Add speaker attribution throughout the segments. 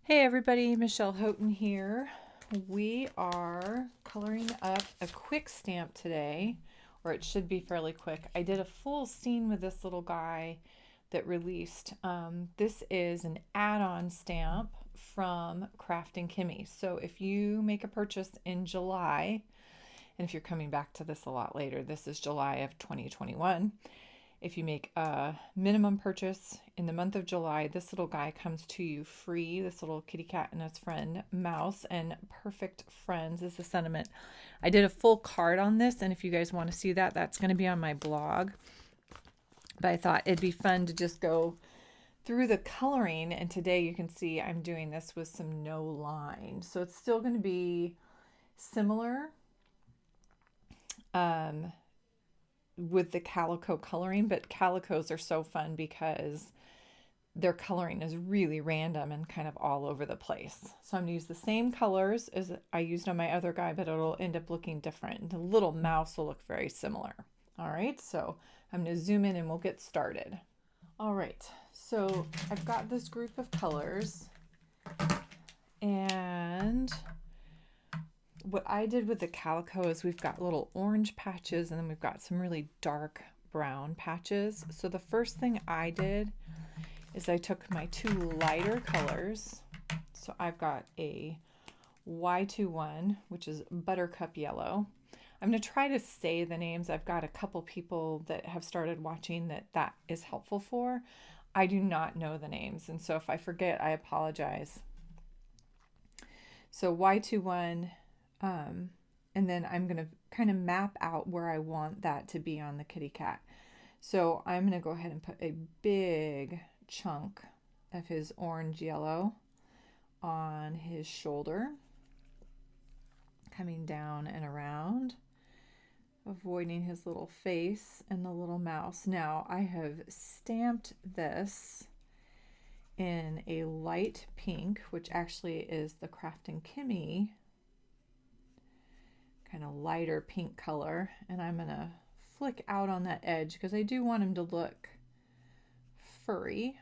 Speaker 1: Hey everybody, Michelle Houghton here. We are coloring up a quick stamp today, or it should be fairly quick. I did a full scene with this little guy that released. This is an add-on stamp from Kraftin Kimmie. So if you make a purchase in July, and if you're coming back to this a lot later, this is July of 2021. If you make a minimum purchase in the month of July, this little guy comes to you free. This little kitty cat and his friend Mouse, and perfect friends is the sentiment. I did a full card on this, and if you guys want to see that, that's going to be on my blog. But I thought it'd be fun to just go through the coloring, and today you can see I'm doing this with some no line. So it's still going to be similar with the Calico coloring, but Calicos are so fun because their coloring is really random and kind of all over the place. So I'm going to use the same colors as I used on my other guy, but it'll end up looking different. The little mouse will look very similar. All right, so I'm going to zoom in and we'll get started. All right, so I've got this group of colors, and what I did with the Calico is we've got little orange patches and then we've got some really dark brown patches. So the first thing I did is I took my two lighter colors. So I've got a Y21, which is buttercup yellow. I'm going to try to say the names. I've got a couple people that have started watching that is helpful for. I do not know the names, and so if I forget, I apologize. So Y21, and then I'm going to kind of map out where I want that to be on the kitty cat. So I'm going to go ahead and put a big chunk of his orange yellow on his shoulder, coming down and around, avoiding his little face and the little mouse. Now I have stamped this in a light pink, which actually is the Kraftin Kimmie kind of lighter pink color, and I'm going to flick out on that edge because I do want him to look furry.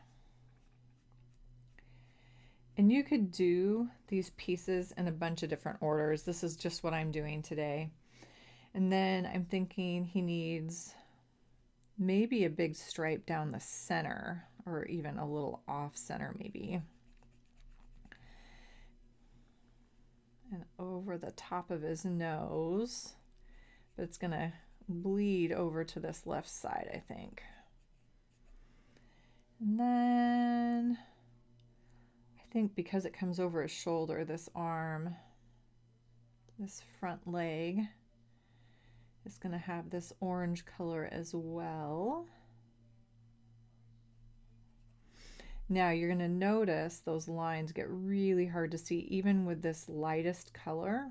Speaker 1: And you could do these pieces in a bunch of different orders. This is just what I'm doing today. And then I'm thinking he needs maybe a big stripe down the center, or even a little off center maybe. And over the top of his nose, but it's going to bleed over to this left side, I think. And then I think because it comes over his shoulder, this arm, this front leg is going to have this orange color as well. Now you're going to notice those lines get really hard to see even with this lightest color,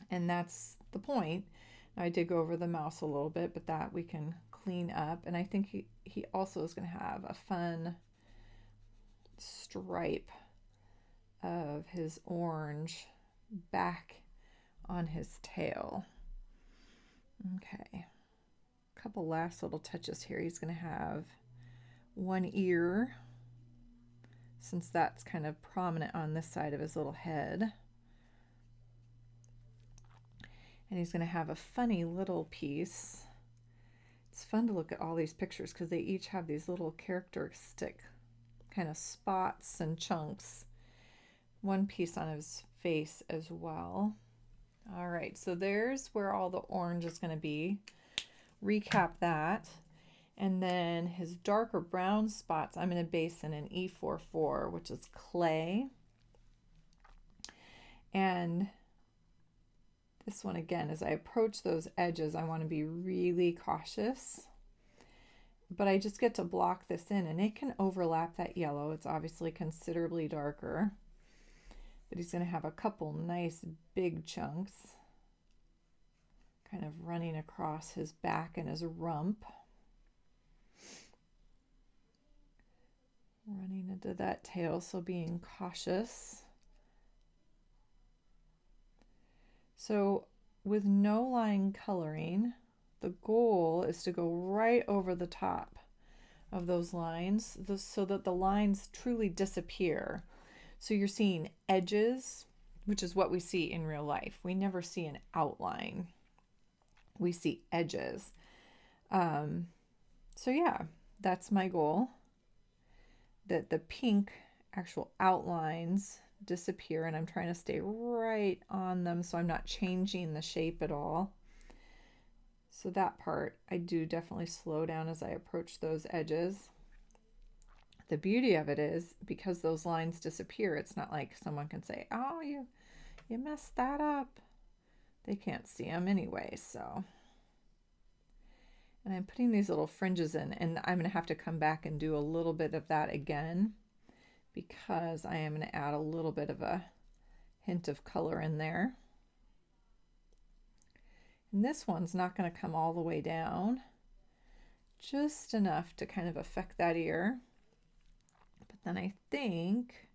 Speaker 1: and that's the point. Now, I did go over the mouse a little bit, but that we can clean up, and I think he also is going to have a fun stripe of his orange back on his tail. Okay, a couple last little touches here. He's going to have one ear, since that's kind of prominent on this side of his little head. And he's going to have a funny little piece. It's fun to look at all these pictures because they each have these little characteristic kind of spots and chunks. One piece on his face as well. All right, so there's where all the orange is going to be. Recap that. And then his darker brown spots, I'm going to base in an E44, which is clay. And this one, again, as I approach those edges, I want to be really cautious. But I just get to block this in, and it can overlap that yellow. It's obviously considerably darker. But he's going to have a couple nice big chunks kind of running across his back and his rump. Running into that tail, so being cautious. So with no line coloring, the goal is to go right over the top of those lines so that the lines truly disappear. So you're seeing edges, which is what we see in real life. We never see an outline. We see edges. So yeah, that's my goal. That the pink actual outlines disappear, and I'm trying to stay right on them so I'm not changing the shape at all. So that part I do definitely slow down as I approach those edges. The beauty of it is, because those lines disappear, it's not like someone can say, oh, you messed that up. They can't see them anyway, so. And I'm putting these little fringes in, and I'm going to have to come back and do a little bit of that again, because I am going to add a little bit of a hint of color in there. And this one's not going to come all the way down, just enough to kind of affect that ear. But then I think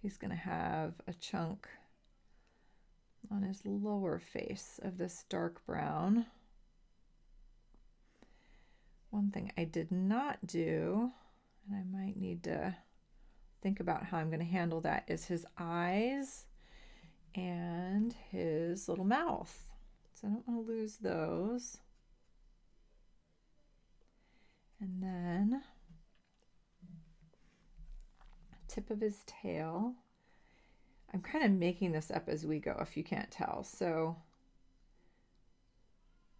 Speaker 1: he's going to have a chunk on his lower face of this dark brown. One thing I did not do, and I might need to think about how I'm going to handle that, is his eyes and his little mouth. So I don't want to lose those. And then tip of his tail. I'm kind of making this up as we go, if you can't tell. So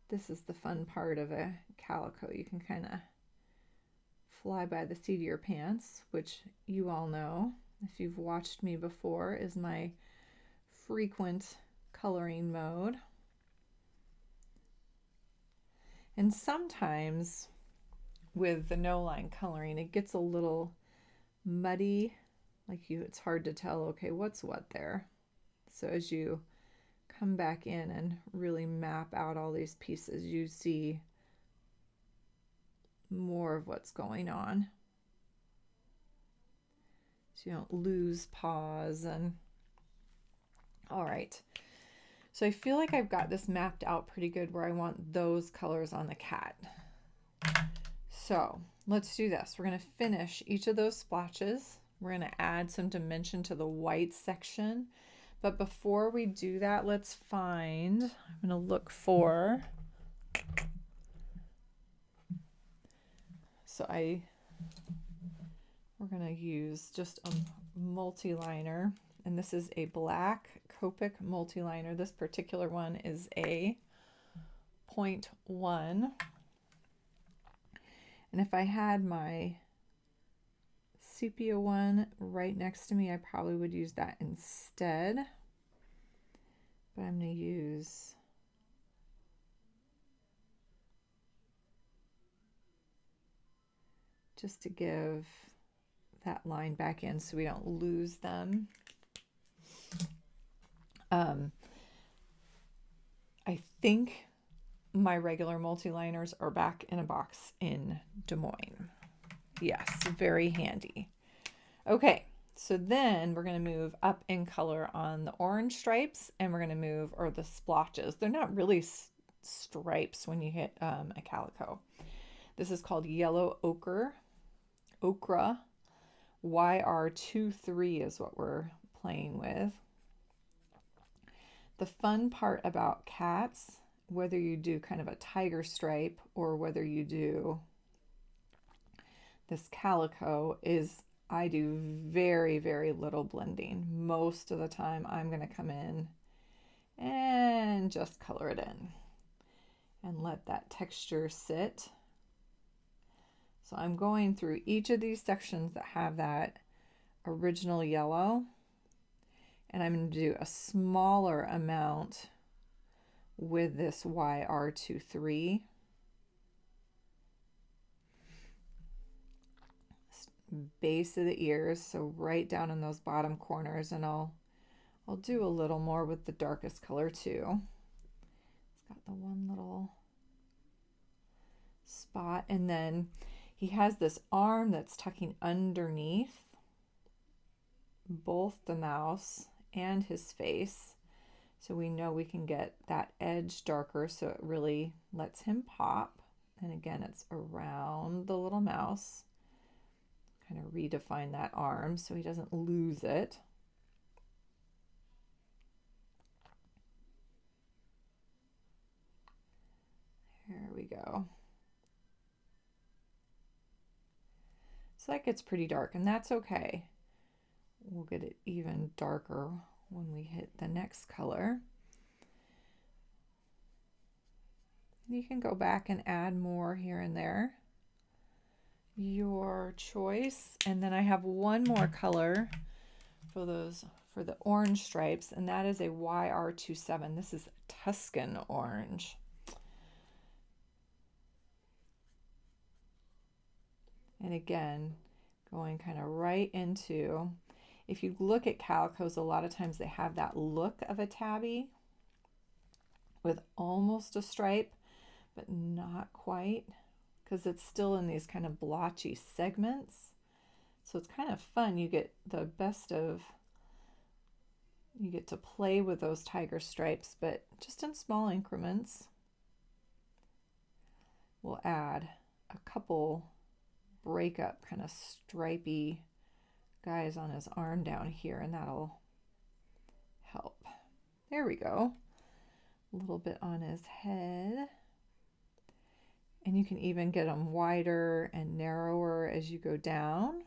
Speaker 1: this is the fun part of a calico. You can kind of fly by the seat of your pants, which you all know, if you've watched me before, is my frequent coloring mode. And sometimes with the no line coloring, it gets a little muddy, it's hard to tell, okay, what's what there. So as you come back in and really map out all these pieces, you see more of what's going on. So you don't lose pause. And all right. So I feel like I've got this mapped out pretty good where I want those colors on the cat. So let's do this. We're going to finish each of those splotches. We're going to add some dimension to the white section. But before we do that, let's find, I'm going to look for, we're going to use just a multi-liner, and this is a black Copic multi-liner. This particular one is a 0.1. And if I had my sepia one right next to me, I probably would use that instead. But I'm going to use just to give that line back in so we don't lose them. I think my regular multi-liners are back in a box in Des Moines. Yes, very handy. Okay, so then we're going to move up in color on the orange stripes, and we're going to move, or the splotches. They're not really stripes when you hit a calico. This is called yellow ochre. YR23 is what we're playing with. The fun part about cats, whether you do kind of a tiger stripe or whether you do this calico, is I do very, very little blending. Most of the time I'm going to come in and just color it in and let that texture sit. So I'm going through each of these sections that have that original yellow, and I'm going to do a smaller amount with this YR23. Base of the ears, so right down in those bottom corners, and I'll do a little more with the darkest color too. It's got the one little spot, and then he has this arm that's tucking underneath both the mouse and his face, so we know we can get that edge darker so it really lets him pop. And again, it's around the little mouse, kind of redefine that arm so he doesn't lose it. There we go. So that gets pretty dark, and that's okay. We'll get it even darker when we hit the next color. You can go back and add more here and there. Your choice. And then I have one more color for the orange stripes, and that is a YR27. This is Tuscan orange. And again, going kind of right into, if you look at calicos, a lot of times they have that look of a tabby with almost a stripe, but not quite, because it's still in these kind of blotchy segments. So it's kind of fun. You get the best of, you get to play with those tiger stripes, but just in small increments. We'll add a couple breakup kind of stripy guys on his arm down here, and that'll help. There we go. A little bit on his head. And you can even get them wider and narrower as you go down.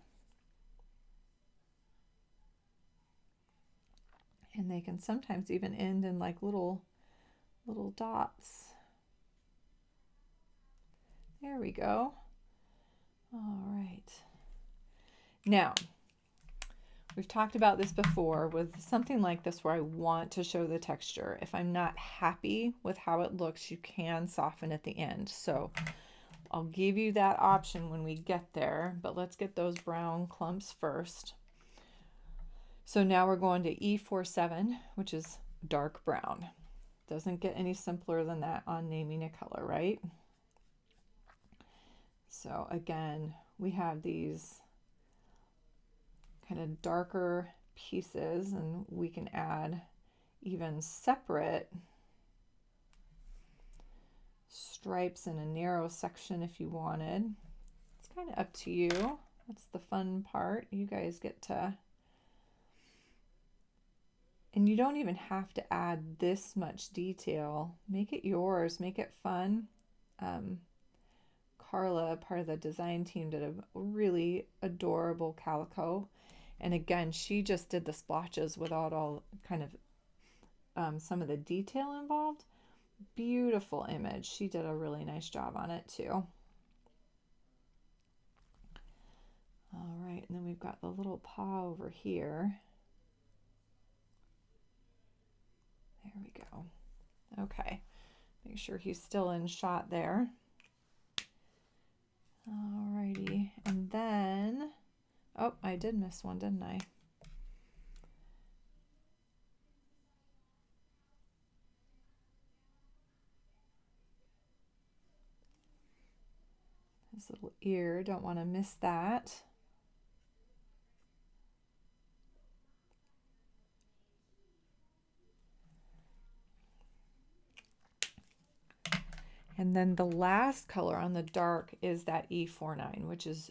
Speaker 1: And they can sometimes even end in like little dots. There we go. All right. Now, we've talked about this before with something like this where I want to show the texture. If I'm not happy with how it looks, you can soften at the end. So I'll give you that option when we get there, but let's get those brown clumps first. So now we're going to E47, which is dark brown. Doesn't get any simpler than that on naming a color, right? So again, we have these kind of darker pieces, and we can add even separate stripes in a narrow section if you wanted. It's kind of up to you. That's the fun part. You guys get to, and you don't even have to add this much detail. Make it yours, make it fun. Carla, part of the design team, did a really adorable calico. And again, she just did the splotches without all kind of some of the detail involved. Beautiful image. She did a really nice job on it too. All right, and then we've got the little paw over here. There we go. Okay, make sure he's still in shot there. Alrighty, and then, oh, I did miss one, didn't I? His little ear, don't want to miss that. And then the last color on the dark is that E49, which is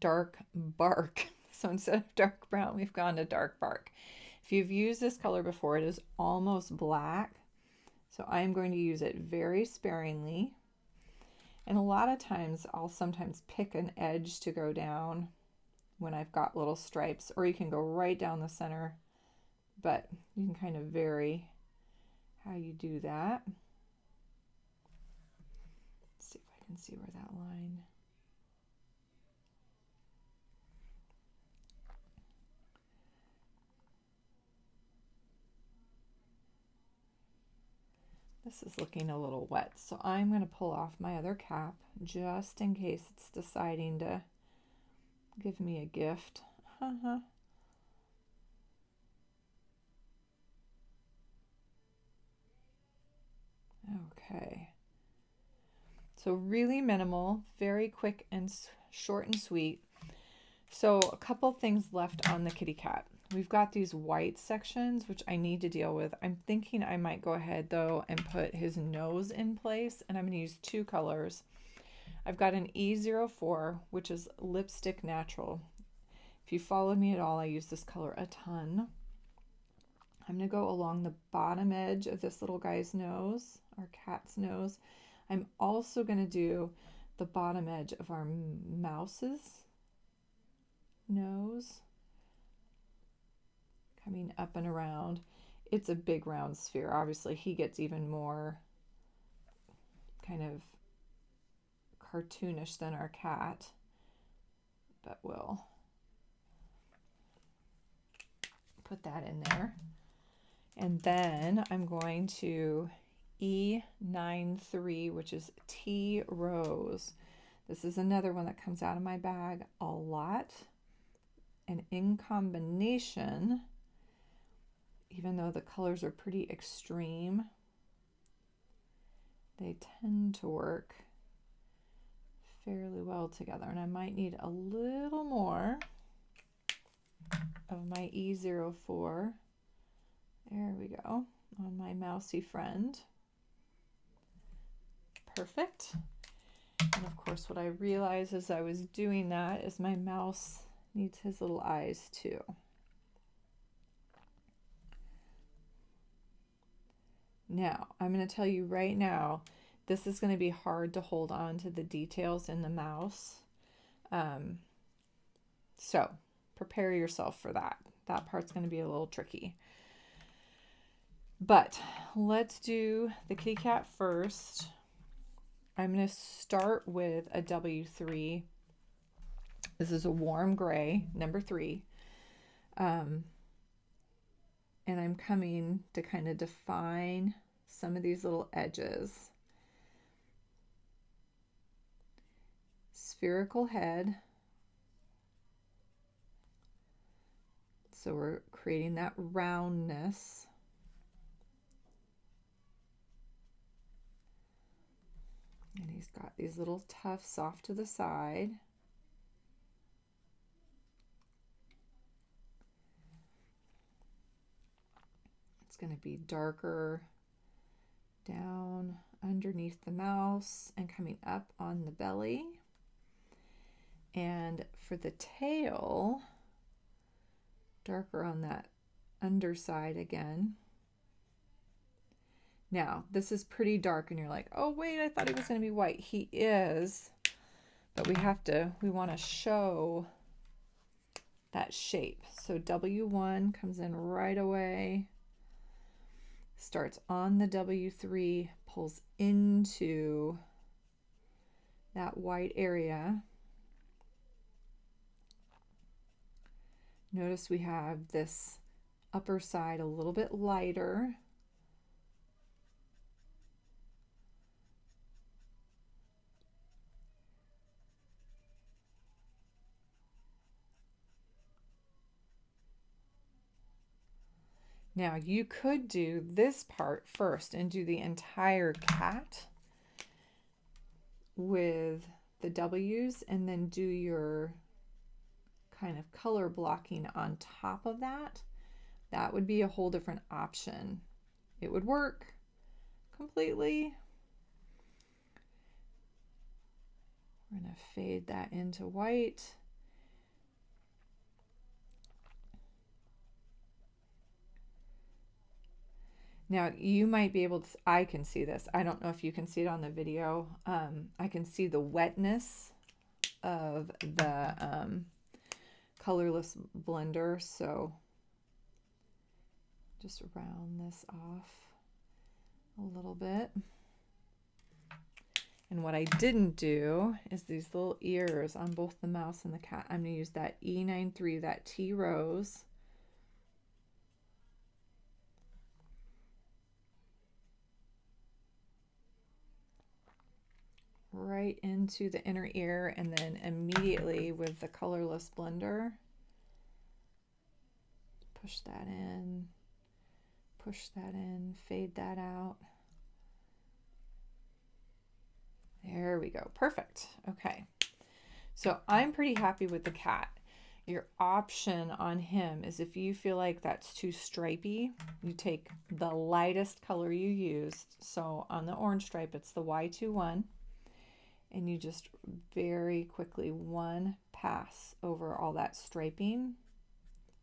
Speaker 1: dark bark. So instead of dark brown, we've gone to dark bark. If you've used this color before, it is almost black. So I'm going to use it very sparingly. And a lot of times I'll sometimes pick an edge to go down when I've got little stripes, or you can go right down the center, but you can kind of vary how you do that. Let's see if I can see where that line. This is looking a little wet, so I'm going to pull off my other cap just in case it's deciding to give me a gift. Okay. So really minimal, very quick and short and sweet. So a couple things left on the kitty cat. We've got these white sections, which I need to deal with. I'm thinking I might go ahead though and put his nose in place, and I'm going to use two colors. I've got an E04, which is Lipstick Natural. If you followed me at all, I use this color a ton. I'm going to go along the bottom edge of this little guy's nose, our cat's nose. I'm also going to do the bottom edge of our mouse's nose, coming up and around. It's a big round sphere. Obviously, he gets even more kind of cartoonish than our cat, but we'll put that in there. And then I'm going to E93, which is T Rose. This is another one that comes out of my bag a lot. And in combination, even though the colors are pretty extreme, they tend to work fairly well together. And I might need a little more of my E04. There we go, on my mousy friend. Perfect. And of course, what I realized as I was doing that is my mouse needs his little eyes too. Now, I'm going to tell you right now, this is going to be hard to hold on to the details in the mouse. So prepare yourself for that. That part's going to be a little tricky. But let's do the kitty cat first. I'm going to start with a W3. This is a warm gray, number 3. And I'm coming to kind of define some of these little edges. Spherical head. So we're creating that roundness. And he's got these little tufts off to the side. It's going to be darker down underneath the mouse and coming up on the belly. And for the tail, darker on that underside again. Now, this is pretty dark and you're like, oh wait, I thought he was going to be white. He is, but we want to show that shape. So W1 comes in right away, starts on the W3, pulls into that white area. Notice we have this upper side a little bit lighter. Now you could do this part first and do the entire cat with the W's and then do your kind of color blocking on top of that. That would be a whole different option. It would work completely. We're going to fade that into white. Now you might be able to, I can see this. I don't know if you can see it on the video. I can see the wetness of the colorless blender. So just round this off a little bit. And what I didn't do is these little ears on both the mouse and the cat. I'm going to use that E93, that T Rose. Right into the inner ear, and then immediately with the colorless blender, push that in, fade that out. There we go. Perfect. Okay. So I'm pretty happy with the cat. Your option on him is if you feel like that's too stripy, you take the lightest color you used. So on the orange stripe, it's the Y21. and you just very quickly one pass over all that striping.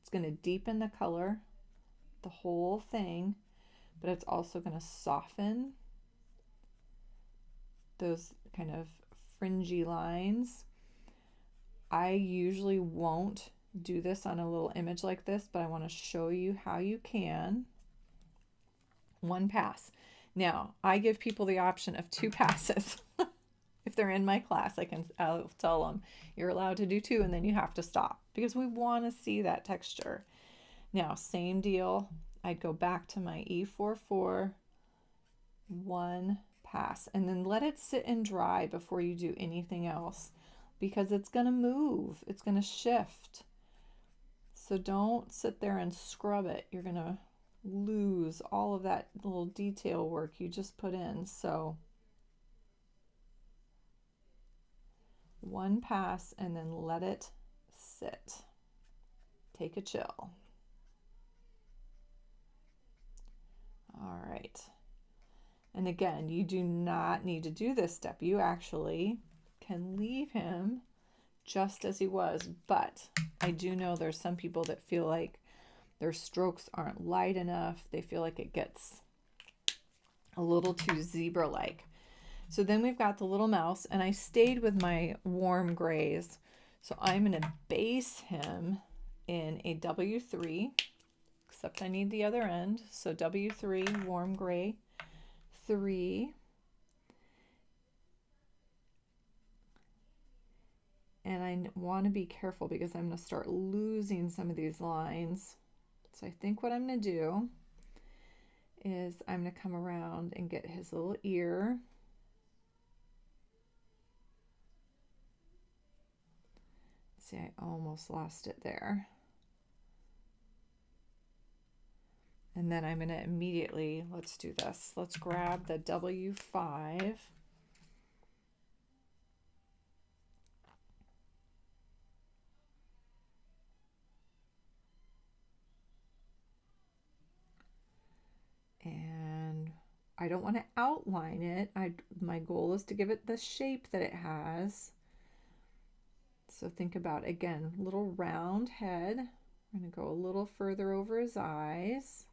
Speaker 1: It's going to deepen the color, the whole thing, but it's also going to soften those kind of fringy lines. I usually won't do this on a little image like this, but I want to show you how you can. One pass. Now, I give people the option of 2 passes. If they're in my class, I'll tell them you're allowed to do 2 and then you have to stop because we want to see that texture. Now, same deal. I'd go back to my E44, 1 pass, and then let it sit and dry before you do anything else because it's going to move. It's going to shift. So don't sit there and scrub it. You're going to lose all of that little detail work you just put in. So 1 pass and then let it sit. Take a chill. All right. And again, you do not need to do this step. You actually can leave him just as he was, but I do know there's some people that feel like their strokes aren't light enough. They feel like it gets a little too zebra-like. So then we've got the little mouse, and I stayed with my warm grays. So I'm going to base him in a W3, except I need the other end. So W3, warm gray, 3. And I want to be careful because I'm going to start losing some of these lines. So I think what I'm going to do is I'm going to come around and get his little ear. See, I almost lost it there. And then I'm going to immediately, let's do this. Let's grab the W5. And I don't want to outline it. My goal is to give it the shape that it has. So think about, again, little round head. I'm going to go a little further over his eyes.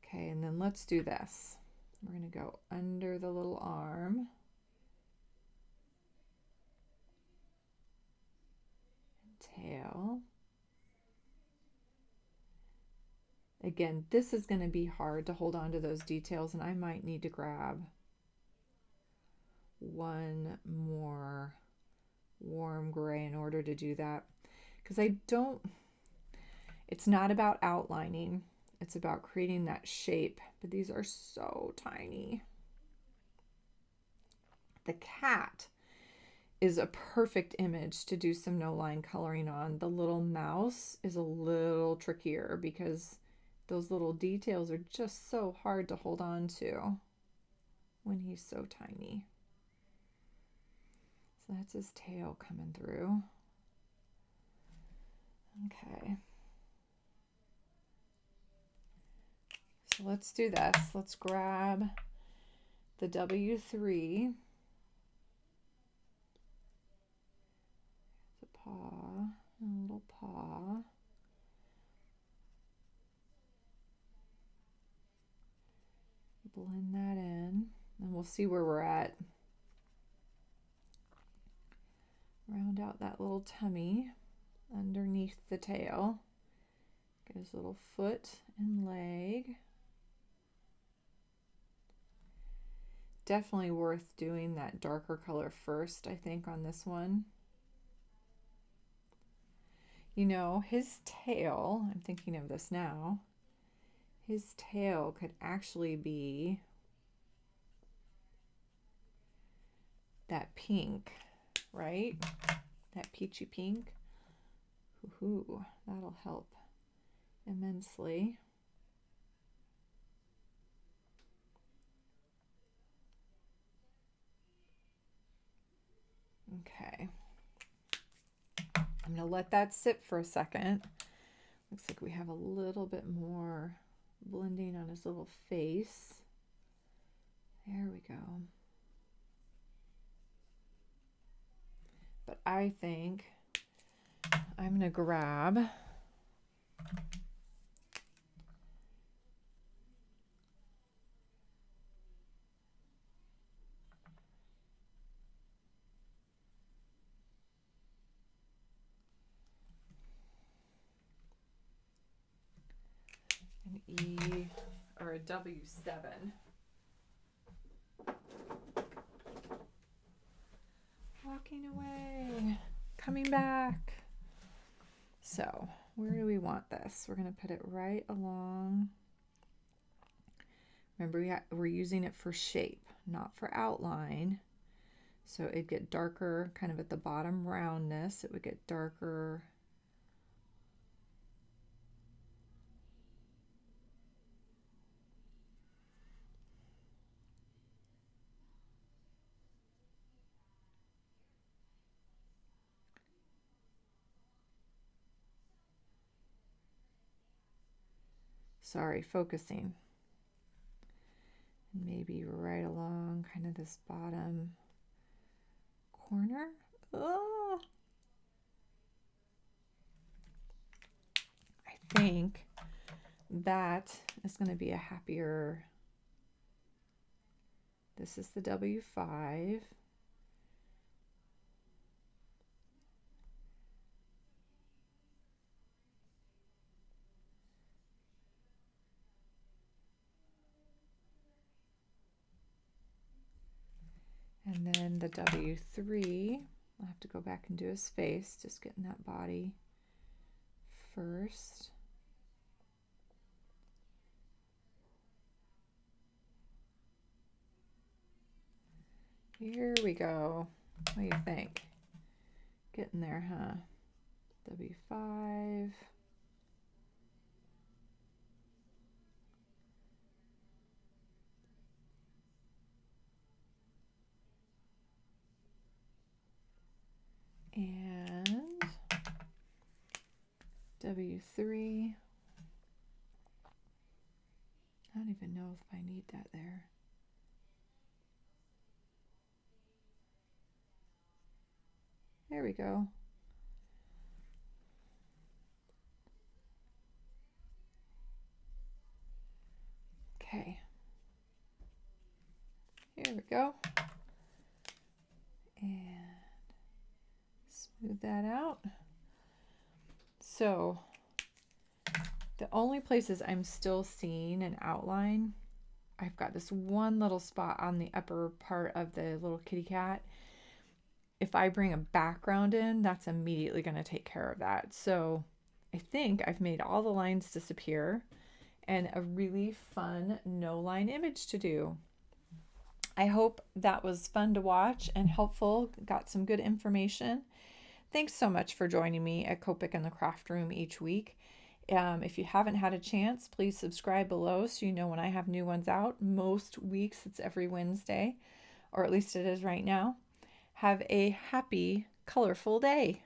Speaker 1: Okay, and then let's do this. We're going to go under the little arm. Tail. Again, this is going to be hard to hold on to those details, and I might need to grab one more warm gray in order to do that, because it's not about outlining, it's about creating that shape, but these are so tiny. The cat is a perfect image to do some no line coloring on. The little mouse is a little trickier because those little details are just so hard to hold on to when he's so tiny. So that's his tail coming through. Okay. So let's do this. Let's grab the W3. The paw, a little paw. Blend that in, and we'll see where we're at. Round out that little tummy underneath the tail. Get his little foot and leg. Definitely worth doing that darker color first, I think, on this one. You know, his tail, I'm thinking of this now, his tail could actually be that pink, right? That peachy pink. Ooh, that'll help immensely. Okay. I'm going to let that sit for a second. Looks like we have a little bit more blending on his little face. There we go. But I think I'm going to grab an E or a W7. Walking away, coming back. So where do we want this? We're going to put it right along. Remember, we're using it for shape, not for outline. So it'd get darker kind of at the bottom roundness. It would get darker. Sorry, focusing. Maybe right along kind of this bottom corner. Oh, I think that is going to be a happier. This is the W5. And then the W3, I'll have to go back and do his face, just getting that body first. Here we go. What do you think? Getting there, huh? W5. And W3. I don't even know if I need that there. There we go. Okay. Here we go. And smooth that out. So the only places I'm still seeing an outline, I've got this one little spot on the upper part of the little kitty cat. If I bring a background in, that's immediately going to take care of that. So I think I've made all the lines disappear and a really fun no line image to do. I hope that was fun to watch and helpful. Got some good information. Thanks so much for joining me at Copic in the Craft Room each week. If you haven't had a chance, please subscribe below so you know when I have new ones out. Most weeks it's every Wednesday, or at least it is right now. Have a happy, colorful day.